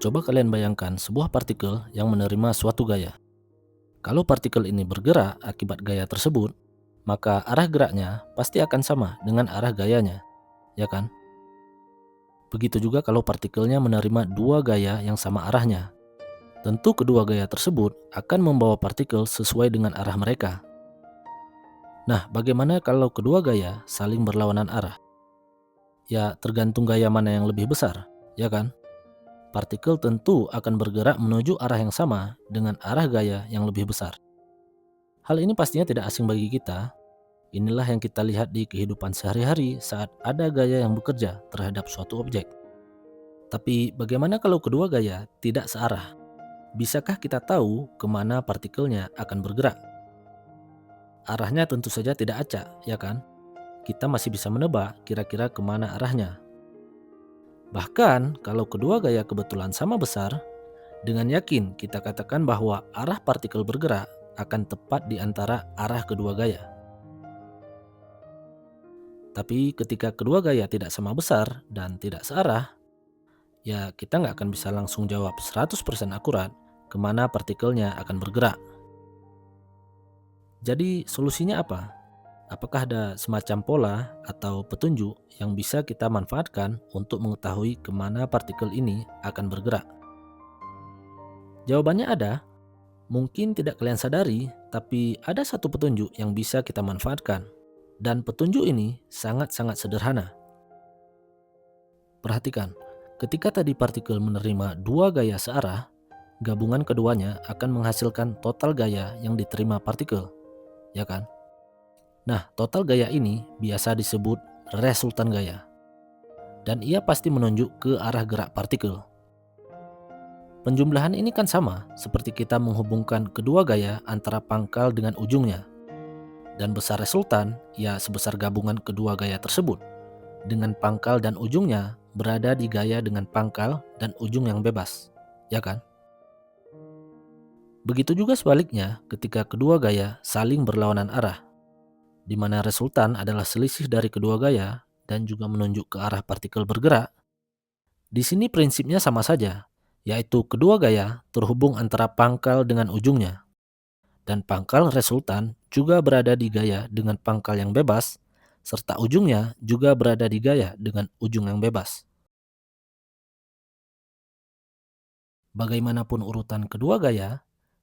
Coba kalian bayangkan sebuah partikel yang menerima suatu gaya. Kalau partikel ini bergerak akibat gaya tersebut, maka arah geraknya pasti akan sama dengan arah gayanya, ya kan? Begitu juga kalau partikelnya menerima dua gaya yang sama arahnya. Tentu kedua gaya tersebut akan membawa partikel sesuai dengan arah mereka. Nah, bagaimana kalau kedua gaya saling berlawanan arah? Ya, tergantung gaya mana yang lebih besar, ya kan? Partikel tentu akan bergerak menuju arah yang sama dengan arah gaya yang lebih besar. Hal ini pastinya tidak asing bagi kita. Inilah yang kita lihat di kehidupan sehari-hari saat ada gaya yang bekerja terhadap suatu objek. Tapi bagaimana kalau kedua gaya tidak searah? Bisakah kita tahu kemana partikelnya akan bergerak? Arahnya tentu saja tidak acak, ya kan? Kita masih bisa menebak kira-kira kemana arahnya. Bahkan kalau kedua gaya kebetulan sama besar, dengan yakin kita katakan bahwa arah partikel bergerak akan tepat di antara arah kedua gaya. Tapi ketika kedua gaya tidak sama besar dan tidak searah, ya kita nggak akan bisa langsung jawab 100% akurat kemana partikelnya akan bergerak. Jadi solusinya apa? Apakah ada semacam pola atau petunjuk yang bisa kita manfaatkan untuk mengetahui kemana partikel ini akan bergerak? Jawabannya ada. Mungkin tidak kalian sadari, tapi ada satu petunjuk yang bisa kita manfaatkan. Dan petunjuk ini sangat-sangat sederhana. Perhatikan, ketika tadi partikel menerima dua gaya searah, gabungan keduanya akan menghasilkan total gaya yang diterima partikel, ya kan? Nah, total gaya ini biasa disebut resultan gaya. Dan ia pasti menunjuk ke arah gerak partikel. Penjumlahan ini kan sama, seperti kita menghubungkan kedua gaya antara pangkal dengan ujungnya. Dan besar resultan, ya sebesar gabungan kedua gaya tersebut. Dengan pangkal dan ujungnya berada di gaya dengan pangkal dan ujung yang bebas, ya kan? Begitu juga sebaliknya ketika kedua gaya saling berlawanan arah, di mana resultan adalah selisih dari kedua gaya dan juga menunjuk ke arah partikel bergerak. Di sini prinsipnya sama saja, yaitu kedua gaya terhubung antara pangkal dengan ujungnya, dan pangkal resultan juga berada di gaya dengan pangkal yang bebas, serta ujungnya juga berada di gaya dengan ujung yang bebas. Bagaimanapun urutan kedua gaya,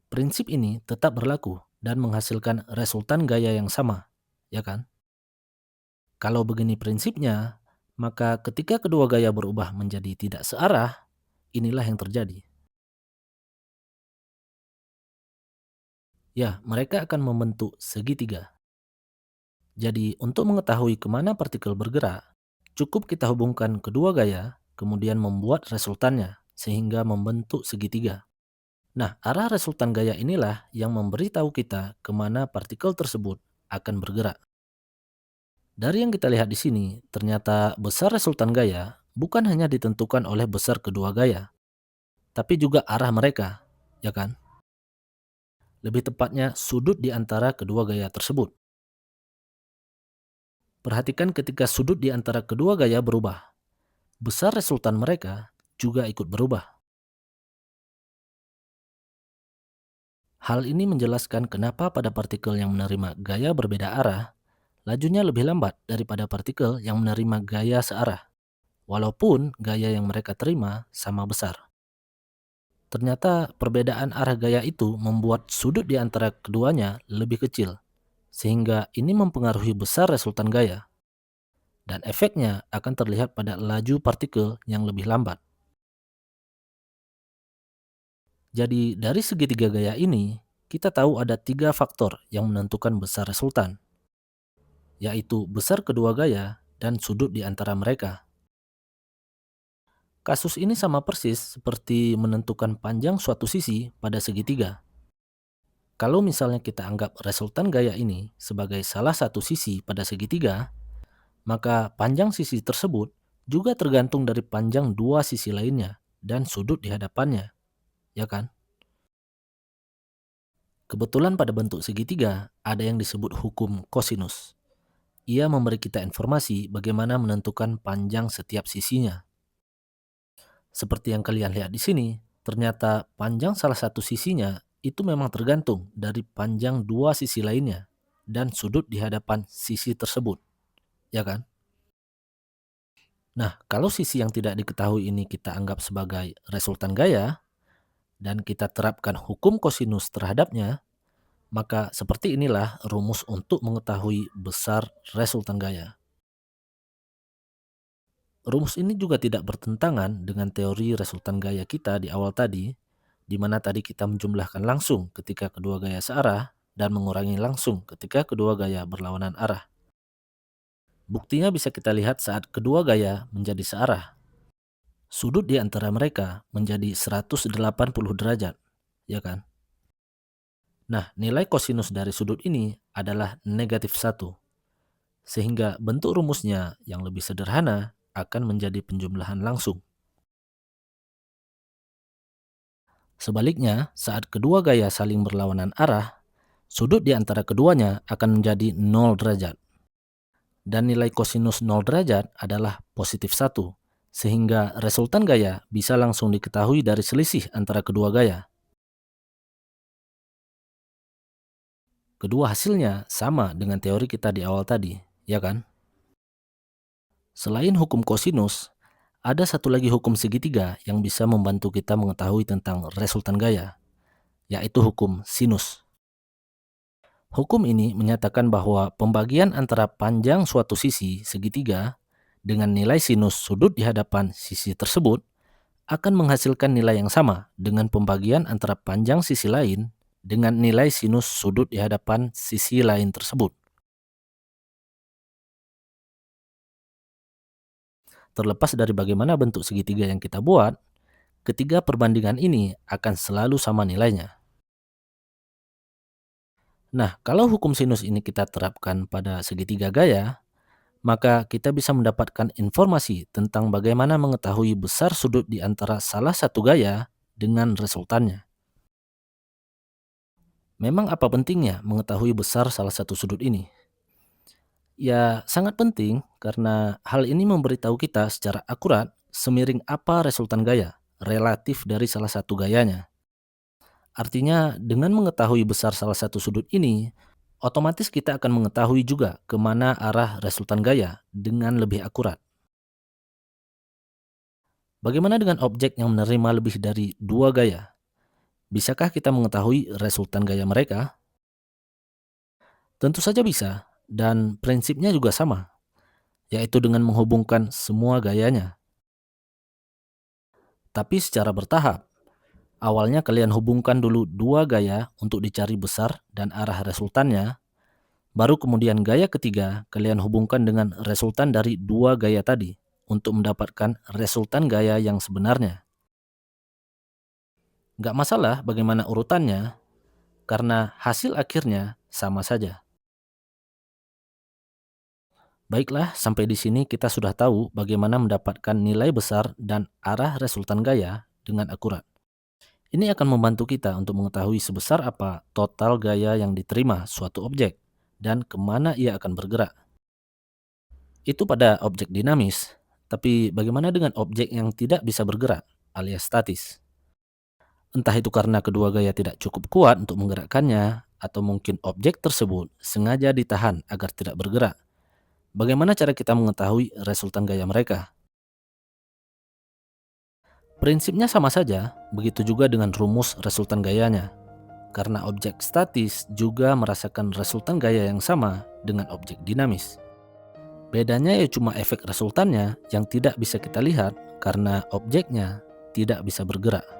prinsip ini tetap berlaku dan menghasilkan resultan gaya yang sama, ya kan? Kalau begini prinsipnya, maka ketika kedua gaya berubah menjadi tidak searah, inilah yang terjadi. Ya, mereka akan membentuk segitiga. Jadi, untuk mengetahui kemana partikel bergerak, cukup kita hubungkan kedua gaya, kemudian membuat resultannya, sehingga membentuk segitiga. Nah, arah resultan gaya inilah yang memberitahu kita kemana partikel tersebut akan bergerak. Dari yang kita lihat di sini, ternyata besar resultan gaya bukan hanya ditentukan oleh besar kedua gaya, tapi juga arah mereka, ya kan? Lebih tepatnya sudut di antara kedua gaya tersebut. Perhatikan ketika sudut di antara kedua gaya berubah, besar resultan mereka juga ikut berubah. Hal ini menjelaskan kenapa pada partikel yang menerima gaya berbeda arah, lajunya lebih lambat daripada partikel yang menerima gaya searah, walaupun gaya yang mereka terima sama besar. Ternyata perbedaan arah gaya itu membuat sudut di antara keduanya lebih kecil, sehingga ini mempengaruhi besar resultan gaya, dan efeknya akan terlihat pada laju partikel yang lebih lambat. Jadi dari segitiga gaya ini, kita tahu ada tiga faktor yang menentukan besar resultan, yaitu besar kedua gaya dan sudut di antara mereka. Kasus ini sama persis seperti menentukan panjang suatu sisi pada segitiga. Kalau misalnya kita anggap resultan gaya ini sebagai salah satu sisi pada segitiga, maka panjang sisi tersebut juga tergantung dari panjang dua sisi lainnya dan sudut di hadapannya, ya kan? Kebetulan pada bentuk segitiga ada yang disebut hukum kosinus. Ia memberi kita informasi bagaimana menentukan panjang setiap sisinya. Seperti yang kalian lihat di sini, ternyata panjang salah satu sisinya itu memang tergantung dari panjang dua sisi lainnya dan sudut di hadapan sisi tersebut, ya kan? Nah, kalau sisi yang tidak diketahui ini kita anggap sebagai resultan gaya dan kita terapkan hukum kosinus terhadapnya, maka seperti inilah rumus untuk mengetahui besar resultan gaya. Rumus ini juga tidak bertentangan dengan teori resultan gaya kita di awal tadi, di mana tadi kita menjumlahkan langsung ketika kedua gaya searah dan mengurangi langsung ketika kedua gaya berlawanan arah. Buktinya bisa kita lihat saat kedua gaya menjadi searah. Sudut di antara mereka menjadi 180 derajat, ya kan? Nah, nilai kosinus dari sudut ini adalah negatif 1, sehingga bentuk rumusnya yang lebih sederhana akan menjadi penjumlahan langsung. Sebaliknya, saat kedua gaya saling berlawanan arah, sudut di antara keduanya akan menjadi 0 derajat. Dan nilai kosinus 0 derajat adalah positif 1, sehingga resultan gaya bisa langsung diketahui dari selisih antara kedua gaya. Kedua hasilnya sama dengan teori kita di awal tadi, ya kan? Selain hukum kosinus, ada satu lagi hukum segitiga yang bisa membantu kita mengetahui tentang resultan gaya, yaitu hukum sinus. Hukum ini menyatakan bahwa pembagian antara panjang suatu sisi segitiga dengan nilai sinus sudut di hadapan sisi tersebut akan menghasilkan nilai yang sama dengan pembagian antara panjang sisi lain dengan nilai sinus sudut di hadapan sisi lain tersebut. Terlepas dari bagaimana bentuk segitiga yang kita buat, ketiga perbandingan ini akan selalu sama nilainya. Nah, kalau hukum sinus ini kita terapkan pada segitiga gaya, maka kita bisa mendapatkan informasi tentang bagaimana mengetahui besar sudut di antara salah satu gaya dengan resultannya. Memang apa pentingnya mengetahui besar salah satu sudut ini? Ya, sangat penting karena hal ini memberitahu kita secara akurat semiring apa resultan gaya relatif dari salah satu gayanya. Artinya, dengan mengetahui besar salah satu sudut ini, otomatis kita akan mengetahui juga kemana arah resultan gaya dengan lebih akurat. Bagaimana dengan objek yang menerima lebih dari dua gaya? Bisakah kita mengetahui resultan gaya mereka? Tentu saja bisa, dan prinsipnya juga sama, yaitu dengan menghubungkan semua gayanya. Tapi secara bertahap, awalnya kalian hubungkan dulu dua gaya untuk dicari besar dan arah resultannya, baru kemudian gaya ketiga kalian hubungkan dengan resultan dari dua gaya tadi untuk mendapatkan resultan gaya yang sebenarnya. Nggak masalah bagaimana urutannya, karena hasil akhirnya sama saja. Baiklah, sampai di sini kita sudah tahu bagaimana mendapatkan nilai besar dan arah resultan gaya dengan akurat. Ini akan membantu kita untuk mengetahui sebesar apa total gaya yang diterima suatu objek dan kemana ia akan bergerak. Itu pada objek dinamis, tapi bagaimana dengan objek yang tidak bisa bergerak alias statis? Entah itu karena kedua gaya tidak cukup kuat untuk menggerakkannya, atau mungkin objek tersebut sengaja ditahan agar tidak bergerak. Bagaimana cara kita mengetahui resultan gaya mereka? Prinsipnya sama saja, begitu juga dengan rumus resultan gayanya. Karena objek statis juga merasakan resultan gaya yang sama dengan objek dinamis. Bedanya ya cuma efek resultannya yang tidak bisa kita lihat karena objeknya tidak bisa bergerak.